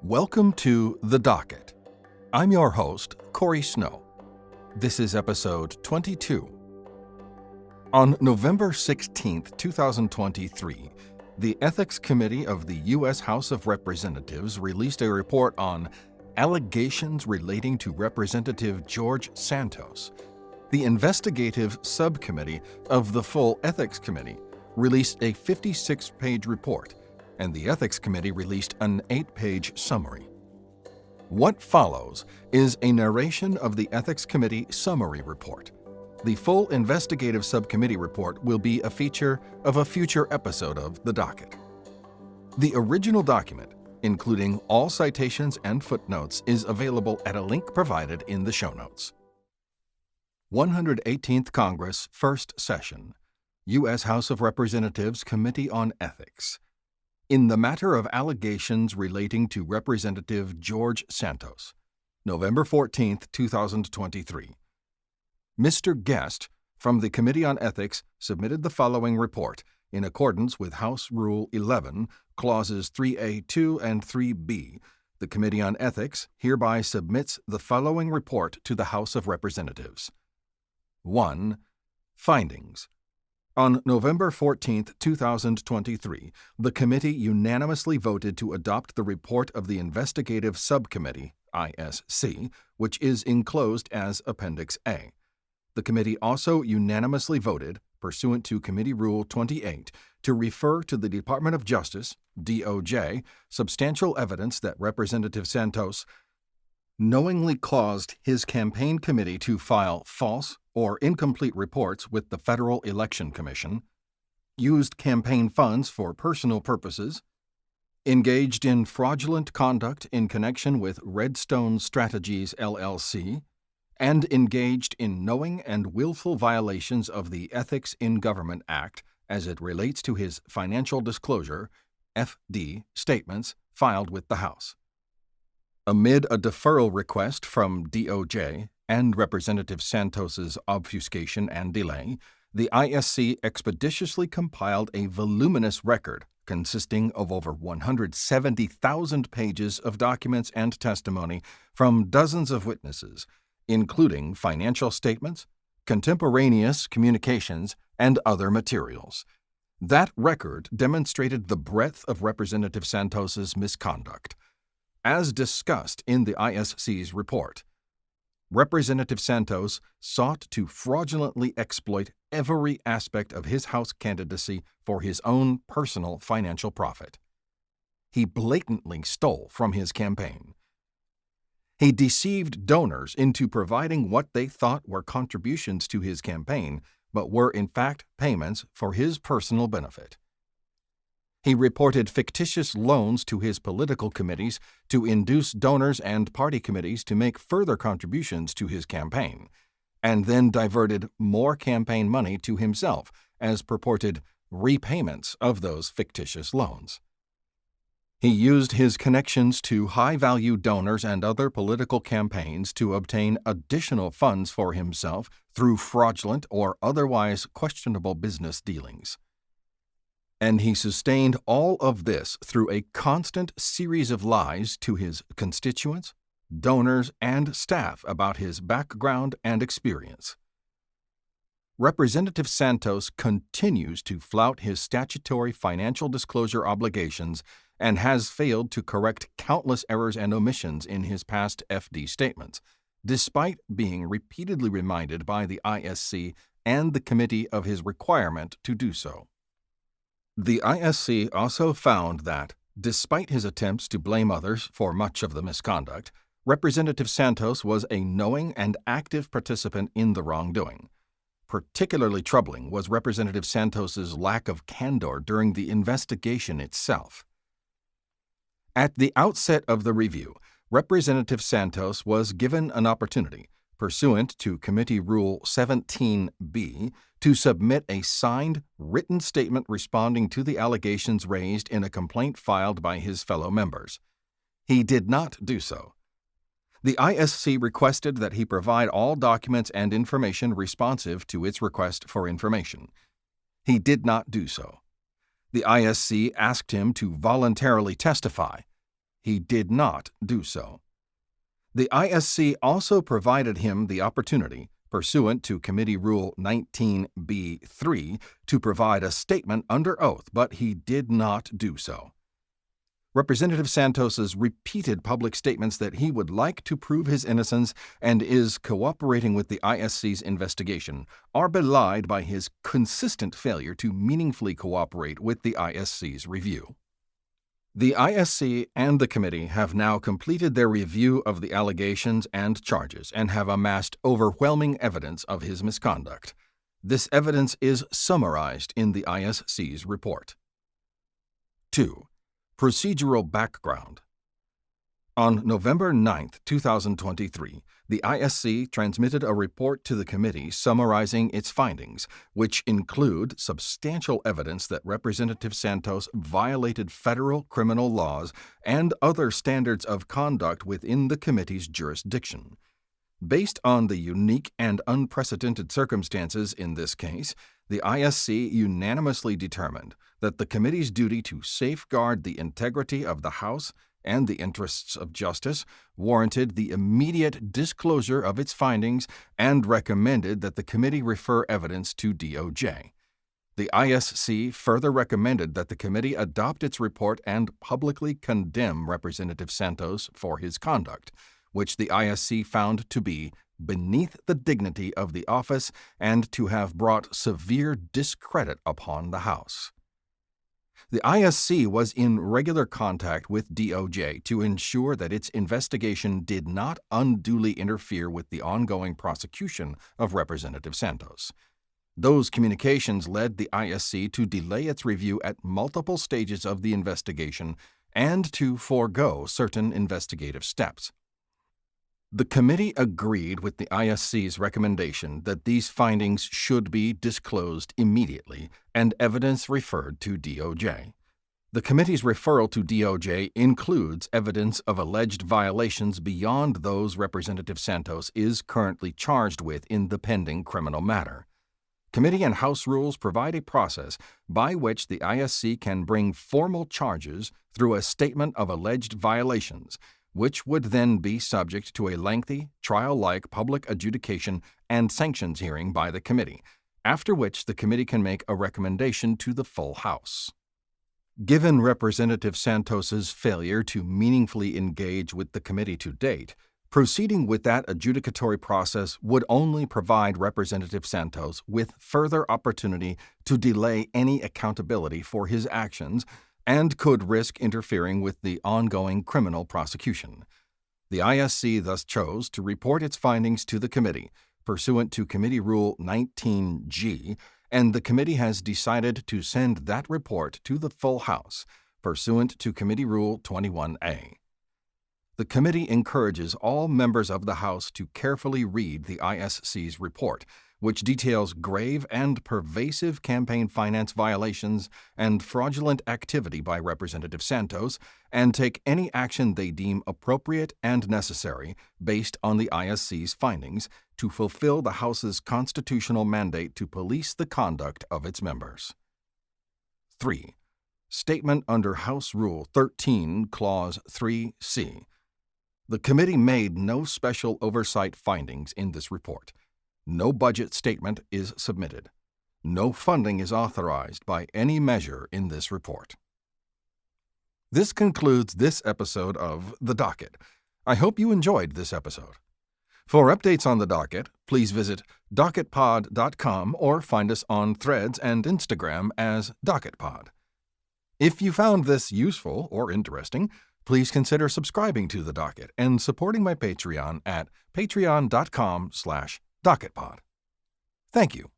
Welcome to The Docket. I'm your host, Corey Snow. This is episode 22. On November 16, 2023, the Ethics Committee of the U.S. House of Representatives released a report on allegations relating to Representative George Santos. The Investigative Subcommitte of the full Ethics Committee released a 56-page report, and the Ethics Committee released an 8-page summary. What follows is a narration of the Ethics Committee summary report. The full Investigative Subcommitte report will be a feature of a future episode of The Docket. The original document, including all citations and footnotes, is available at a link provided in the show notes. 118th Congress, First Session, U.S. House of Representatives Committee on Ethics. In the matter of allegations relating to Representative George Santos, November 14, 2023. Mr. Guest from the Committee on Ethics submitted the following report in accordance with House Rule 11, Clauses 3A2 and 3B. The Committee on Ethics hereby submits the following report to the House of Representatives. 1. Findings. On November 14, 2023, the committee unanimously voted to adopt the report of the Investigative Subcommitte, ISC, which is enclosed as Appendix A. The committee also unanimously voted, pursuant to Committee Rule 28, to refer to the Department of Justice, DOJ, substantial evidence that Representative Santos knowingly caused his campaign committee to file false or incomplete reports with the Federal Election Commission, used campaign funds for personal purposes, engaged in fraudulent conduct in connection with Redstone Strategies, LLC, and engaged in knowing and willful violations of the Ethics in Government Act as it relates to his financial disclosure, FD, statements filed with the House. Amid a deferral request from DOJ and Representative Santos's obfuscation and delay, the ISC expeditiously compiled a voluminous record consisting of over 170,000 pages of documents and testimony from dozens of witnesses, including financial statements, contemporaneous communications, and other materials. That record demonstrated the breadth of Representative Santos's misconduct. As discussed in the ISC's report, Representative Santos sought to fraudulently exploit every aspect of his House candidacy for his own personal financial profit. He blatantly stole from his campaign. He deceived donors into providing what they thought were contributions to his campaign, but were in fact payments for his personal benefit. He reported fictitious loans to his political committees to induce donors and party committees to make further contributions to his campaign, and then diverted more campaign money to himself as purported repayments of those fictitious loans. He used his connections to high-value donors and other political campaigns to obtain additional funds for himself through fraudulent or otherwise questionable business dealings. And he sustained all of this through a constant series of lies to his constituents, donors, and staff about his background and experience. Representative Santos continues to flout his statutory financial disclosure obligations and has failed to correct countless errors and omissions in his past FD statements, despite being repeatedly reminded by the ISC and the committee of his requirement to do so. The ISC also found that, despite his attempts to blame others for much of the misconduct, Representative Santos was a knowing and active participant in the wrongdoing. Particularly troubling was Representative Santos's lack of candor during the investigation itself. At the outset of the review, Representative Santos was given an opportunity, pursuant to Committee Rule 17B, to submit a signed, written statement responding to the allegations raised in a complaint filed by his fellow members. He did not do so. The ISC requested that he provide all documents and information responsive to its request for information. He did not do so. The ISC asked him to voluntarily testify. He did not do so. The ISC also provided him the opportunity, pursuant to Committee Rule 19B3, to provide a statement under oath, but he did not do so. Representative Santos's repeated public statements that he would like to prove his innocence and is cooperating with the ISC's investigation are belied by his consistent failure to meaningfully cooperate with the ISC's review. The ISC and the committee have now completed their review of the allegations and charges and have amassed overwhelming evidence of his misconduct. This evidence is summarized in the ISC's report. 2. Procedural background. On November 9, 2023, the ISC transmitted a report to the committee summarizing its findings, which include substantial evidence that Representative Santos violated federal criminal laws and other standards of conduct within the committee's jurisdiction. Based on the unique and unprecedented circumstances in this case, the ISC unanimously determined that the committee's duty to safeguard the integrity of the House and the interests of justice warranted the immediate disclosure of its findings and recommended that the committee refer evidence to DOJ. The ISC further recommended that the committee adopt its report and publicly condemn Representative Santos for his conduct, which the ISC found to be beneath the dignity of the office and to have brought severe discredit upon the House. The ISC was in regular contact with DOJ to ensure that its investigation did not unduly interfere with the ongoing prosecution of Representative Santos. Those communications led the ISC to delay its review at multiple stages of the investigation and to forego certain investigative steps. The committee agreed with the ISC's recommendation that these findings should be disclosed immediately and evidence referred to DOJ. The committee's referral to DOJ includes evidence of alleged violations beyond those Representative Santos is currently charged with in the pending criminal matter. Committee and House rules provide a process by which the ISC can bring formal charges through a statement of alleged violations, which would then be subject to a lengthy, trial-like public adjudication and sanctions hearing by the committee, after which the committee can make a recommendation to the full House. Given Representative Santos's failure to meaningfully engage with the committee to date, proceeding with that adjudicatory process would only provide Representative Santos with further opportunity to delay any accountability for his actions and could risk interfering with the ongoing criminal prosecution. The ISC thus chose to report its findings to the committee, pursuant to Committee Rule 19G, and the committee has decided to send that report to the full House, pursuant to Committee Rule 21A. The committee encourages all members of the House to carefully read the ISC's report, which details grave and pervasive campaign finance violations and fraudulent activity by Representative Santos, and take any action they deem appropriate and necessary based on the ISC's findings to fulfill the House's constitutional mandate to police the conduct of its members. 3. Statement under House Rule 13, Clause 3C. The committee made no special oversight findings in this report. No budget statement is submitted. No funding is authorized by any measure in this report. This concludes this episode of The Docket. I hope you enjoyed this episode. For updates on The Docket, please visit docketpod.com or find us on Threads and Instagram as DocketPod. If you found this useful or interesting, please consider subscribing to The Docket and supporting my Patreon at patreon.com/DocketPod. Thank you.